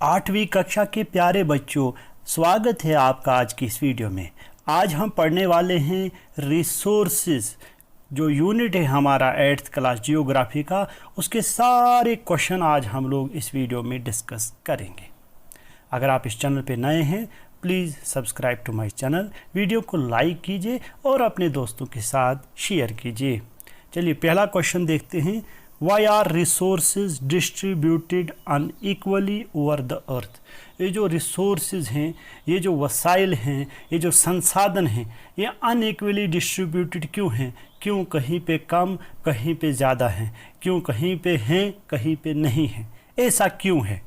आठवीं कक्षा के प्यारे बच्चों, स्वागत है आपका आज की इस वीडियो में। आज हम पढ़ने वाले हैं रिसोर्सेज, जो यूनिट है हमारा 8th क्लास जियोग्राफी का। उसके सारे क्वेश्चन आज हम लोग इस वीडियो में डिस्कस करेंगे। अगर आप इस चैनल पे नए हैं, please subscribe to my channel, video को लाइक कीजिए और अपने दोस्तों के साथ शेयर कीजिए। चलिए पहला क्वेश्चन देखते हैं। Why are resources distributed unequally over the earth? ये जो रिसोर्सेज हैं, ये जो वसाइल हैं, ये जो संसाधन हैं, ये अनइक्वली डिस्ट्रीब्यूटेड क्यों हैं? क्यों कहीं पे कम, कहीं पे ज़्यादा हैं? क्यों कहीं पे हैं, कहीं पे नहीं हैं? ऐसा क्यों है?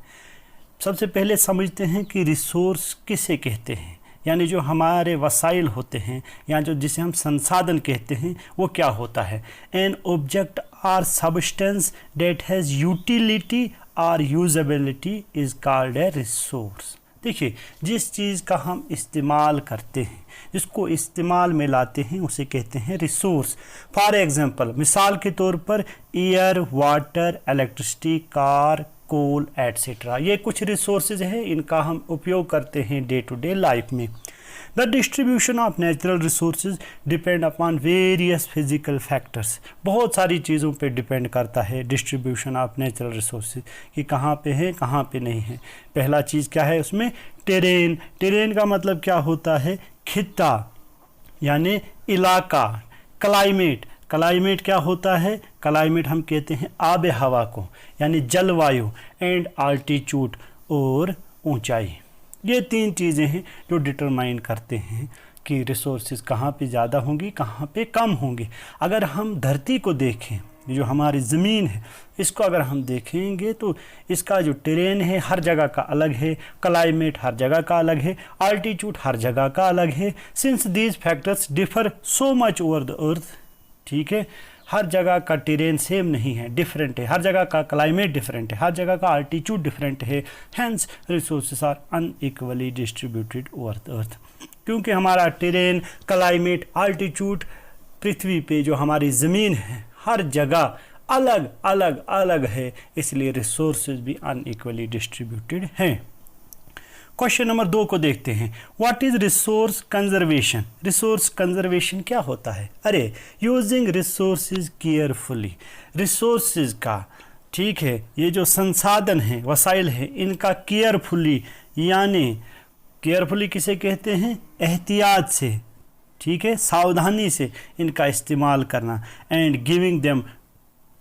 सबसे पहले समझते हैं कि रिसोर्स किसे कहते हैं, यानी जो हमारे वसाइल होते हैं या जो जिसे हम संसाधन कहते हैं वो क्या होता है। An object or substance that has utility और usability is called a resource. देखिए, जिस चीज़ का हम इस्तेमाल करते हैं, जिसको इस्तेमाल में लाते हैं, उसे कहते हैं रिसोर्स। फॉर एग्जांपल, मिसाल के तौर पर एयर, वाटर, इलेक्ट्रिसिटी, कार, कोल एट्सेट्रा, ये कुछ रिसोर्सेज हैं, इनका हम उपयोग करते हैं डे टू डे लाइफ में। The distribution of natural resources depend upon various physical factors. बहुत सारी चीज़ों पे डिपेंड करता है डिस्ट्रीब्यूशन ऑफ नेचुरल रिसोर्सेज कि कहाँ पे है, कहाँ पे नहीं है। पहला चीज़ क्या है उसमें? टेरेन। टेरेन का मतलब क्या होता है? खित्ता यानी इलाका। क्लाइमेट, क्लाइमेट क्या होता है? क्लाइमेट हम कहते हैं आब हवा को, यानी जलवायु। एंड आल्टीट्यूड और ऊंचाई। ये तीन चीज़ें हैं जो डिटरमाइन करते हैं कि रिसोर्सेज कहाँ पे ज़्यादा होंगी, कहाँ पे कम होंगी। अगर हम धरती को देखें, जो हमारी ज़मीन है, इसको अगर हम देखेंगे तो इसका जो टेरेन है हर जगह का अलग है, क्लाइमेट हर जगह का अलग है, आल्टीट्यूड हर जगह का अलग है। Since these factors differ so much over the अर्थ, ठीक है, हर जगह का टेरेन सेम नहीं है, डिफरेंट है। हर जगह का क्लाइमेट डिफरेंट है, हर जगह का आल्टीट्यूड डिफरेंट है। Hence resources are unequally distributed over the earth. क्योंकि हमारा टेरेन, क्लाइमेट, आल्टीट्यूड, पृथ्वी पे जो हमारी ज़मीन है हर जगह अलग अलग अलग है, इसलिए रिसोर्सेज भी अनइक्वली डिस्ट्रीब्यूटेड हैं। क्वेश्चन नंबर 2 को देखते हैं। What is resource conservation? Resource conservation क्या होता है? अरे, यूजिंग रिसोर्सेज केयरफुली। रिसोर्सेज का, ठीक है, ये जो संसाधन है, वसाइल है, इनका केयरफुली, यानी केयरफुली किसे कहते हैं? एहतियात से, ठीक है, सावधानी से इनका इस्तेमाल करना। And giving them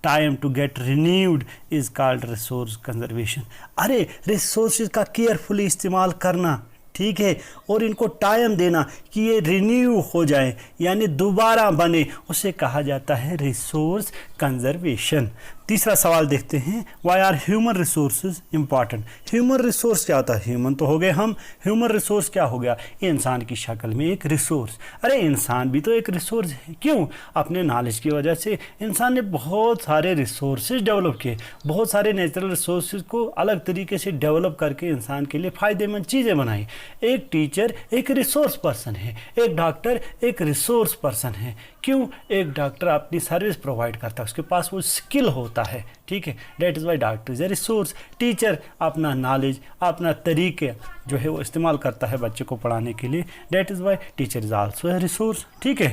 time to get renewed is called resource conservation. अरे, रिसोर्सेज का केयरफुली इस्तेमाल करना, ठीक है, और इनको टाइम देना कि ये रिन्यू हो जाए, यानी दोबारा बने, उसे कहा जाता है रिसोर्स कंजर्वेशन। तीसरा सवाल देखते हैं। Why are human resources important? Human resource क्या होता है? ह्यूमन तो हो गए हम, ह्यूमन रिसोर्स क्या हो गया? इंसान की शक्ल में एक रिसोर्स। अरे, इंसान भी तो एक रिसोर्स है। क्यों? अपने नॉलेज की वजह से इंसान ने बहुत सारे रिसोर्सेज डेवलप किए, बहुत सारे नेचुरल रिसोर्सेज को अलग तरीके से डेवलप करके इंसान के लिए फ़ायदेमंद चीज़ें बनाई। एक टीचर एक रिसोर्स पर्सन है, एक डॉक्टर एक रिसोर्स पर्सन है। क्यों? एक डॉक्टर अपनी सर्विस प्रोवाइड करता है, उसके पास वो स्किल होता है, ठीक है, that is Y doctor is a resource. Teacher अपना नॉलेज, अपना तरीके जो है वो इस्तेमाल करता है बच्चे को पढ़ाने के लिए, that is why teacher is also a resource, ठीक है।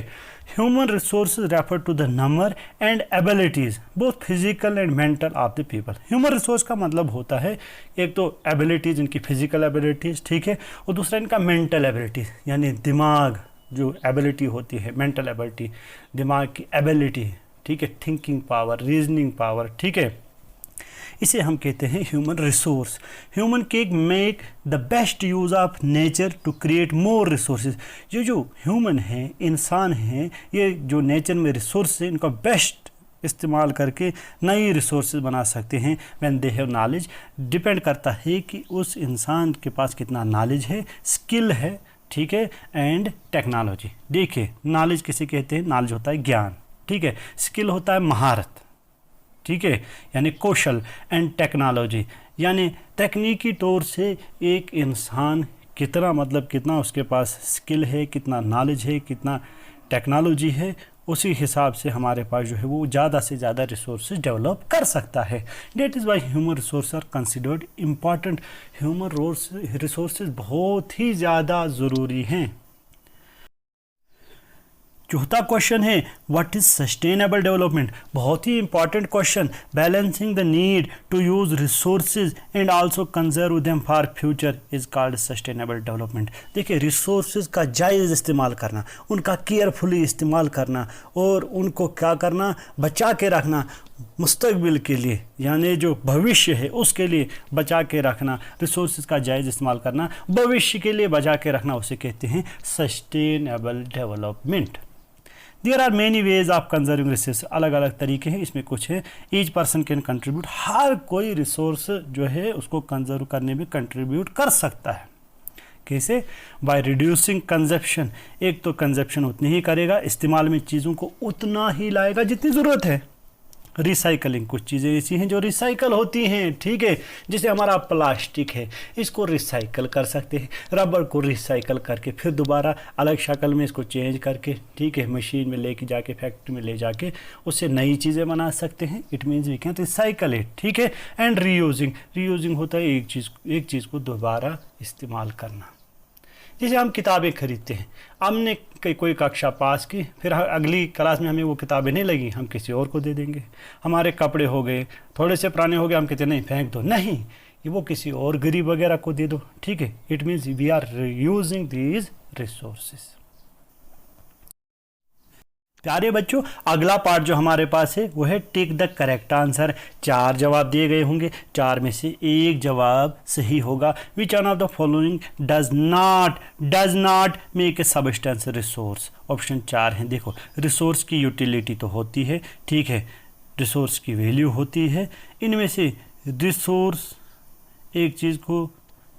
Human resources refer to the number and abilities both physical and mental of the people. Human resource का मतलब होता है एक तो एबिलिटीज़, इनकी फिजिकल एबिलिटीज़, ठीक है, और दूसरा इनका मेंटल एबिलिटीज़, यानी दिमाग जो एबिलिटी होती है, मेंटल एबिलिटी, दिमाग की एबिलिटी, ठीक है, थिंकिंग पावर, रीजनिंग पावर, ठीक है, इसे हम कहते हैं human resource. Human can make the best use of nature to create more resources. ये जो ह्यूमन है, इंसान हैं, ये जो नेचर में रिसोर्स है, इनका बेस्ट इस्तेमाल करके नई रिसोर्सेज बना सकते हैं। When they have knowledge, depend करता है कि उस इंसान के पास कितना नॉलेज है, स्किल है, ठीक है, एंड टेक्नोलॉजी। देखिए, नॉलेज किसे कहते हैं? नॉलेज होता है ज्ञान, ठीक है, स्किल होता है महारत, ठीक है, यानी कौशल, एंड टेक्नोलॉजी यानी तकनीकी तौर से एक इंसान कितना, मतलब कितना उसके पास स्किल है, कितना नॉलेज है, कितना टेक्नोलॉजी है, उसी हिसाब से हमारे पास जो है वो ज़्यादा से ज़्यादा रिसोर्सेज डेवलप कर सकता है। That is why human resource are considered important. Human resources बहुत ही ज़्यादा ज़रूरी हैं। चौथा क्वेश्चन है व्हाट इज सस्टेनेबल डेवलपमेंट। बहुत ही important question. Balancing the need to use resources and also conserve them for future is called sustainable development. देखिए, रिसोर्सेज का जायज़ इस्तेमाल करना, उनका केयरफुली इस्तेमाल करना और उनको क्या करना, बचा के रखना मुस्तकबिल के लिए, यानी जो भविष्य है उसके लिए बचा के रखना। रिसोर्सेज का जायज़ इस्तेमाल करना, भविष्य के लिए बचा के रखना, उसे कहते हैं sustainable development. There are many ways of conserving resource. अलग अलग तरीके हैं, इसमें कुछ है। Each person can contribute. हर कोई रिसोर्स जो है उसको कंजर्व करने में कंट्रीब्यूट कर सकता है। कैसे? By reducing consumption. एक तो कंजप्शन उतनी ही करेगा, इस्तेमाल में चीज़ों को उतना ही लाएगा जितनी ज़रूरत है। रिसाइकलिंग, कुछ चीज़ें ऐसी हैं जो रिसाइकल होती हैं, ठीक है। जैसे हमारा प्लास्टिक है, इसको रिसाइकल कर सकते हैं। रबर को रिसाइकल करके फिर दोबारा अलग शक्ल में इसको चेंज करके, ठीक है, मशीन में लेके जाके फैक्ट्री में ले जाके उससे नई चीज़ें बना सकते हैं। It means we can recycle it, ठीक है। एंड रीयूजिंग, रीयूजिंग होता है एक चीज़ को दोबारा इस्तेमाल करना। जैसे हम किताबें खरीदते हैं, हमने कोई कक्षा पास की, फिर अगली क्लास में हमें वो किताबें नहीं लगी, हम किसी और को दे देंगे। हमारे कपड़े हो गए, थोड़े से पुराने हो गए, हम कहते नहीं फेंक दो, नहीं, ये वो किसी और गरीब वगैरह को दे दो, ठीक है। It means we are using these resources. प्यारे बच्चों, अगला पार्ट जो हमारे पास है वो है टिक द करेक्ट आंसर। 4 जवाब दिए गए होंगे, 4 में से एक जवाब सही होगा। विच one of the following does not make a substance resource. Option 4 है। देखो, रिसोर्स की यूटिलिटी तो होती है, ठीक है, रिसोर्स की वैल्यू होती है। इनमें से रिसोर्स एक चीज़ को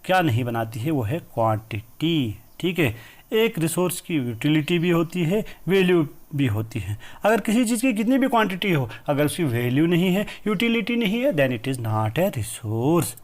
क्या नहीं बनाती है, वो है क्वांटिटी, ठीक है। एक रिसोर्स की यूटिलिटी भी होती है, वैल्यू भी होती है। अगर किसी चीज़ की कितनी भी क्वांटिटी हो, अगर उसकी वैल्यू नहीं है, यूटिलिटी नहीं है, then it is not a resource.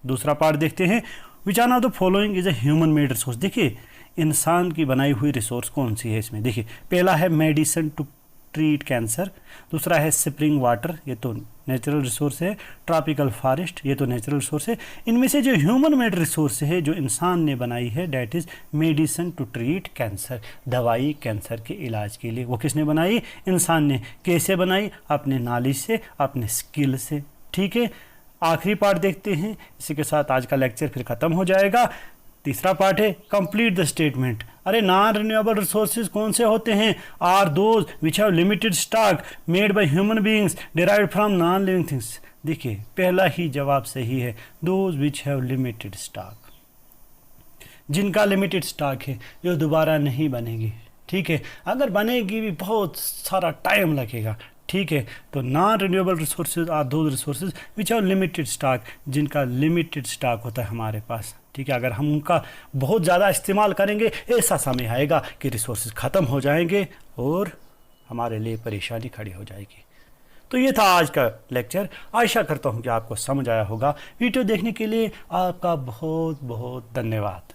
दूसरा पार्ट देखते हैं। Which one of the following is a human made resource. देखिए, इंसान की बनाई हुई रिसोर्स कौन सी है इसमें। देखिए, पहला है मेडिसिन टू ट्रीट कैंसर, दूसरा है स्प्रिंग वाटर, ये तो नेचुरल रिसोर्स है। ट्रॉपिकल फॉरेस्ट, ये तो नेचुरल रिसोर्स है। इनमें से जो ह्यूमन मेड रिसोर्स है, जो इंसान ने बनाई है, that is medicine to treat cancer. दवाई कैंसर के इलाज के लिए, वो किसने बनाई? इंसान ने। कैसे बनाई? अपने नॉलेज से, अपने स्किल से, ठीक है। आखिरी पार्ट देखते हैं, इसी के साथ आज का लेक्चर फिर ख़त्म हो जाएगा। तीसरा पार्ट है कंप्लीट द स्टेटमेंट। अरे नॉन रिन्यूएबल रिसोर्सेज कौन से होते हैं? Are those which have limited stock made by human beings derived from non living things. देखिए, पहला ही जवाब सही है, those which have limited stock. जिनका लिमिटेड स्टॉक है, जो दोबारा नहीं बनेगी, ठीक है। अगर बनेगी भी बहुत सारा टाइम लगेगा, ठीक है। तो non renewable resources are those resources which have limited stock, जिनका लिमिटेड स्टॉक होता है हमारे पास, ठीक है। अगर हम उनका बहुत ज़्यादा इस्तेमाल करेंगे, ऐसा समय आएगा कि रिसोर्सेज ख़त्म हो जाएंगे और हमारे लिए परेशानी खड़ी हो जाएगी। तो ये था आज का लेक्चर। आशा करता हूँ कि आपको समझ आया होगा। वीडियो देखने के लिए आपका बहुत बहुत धन्यवाद।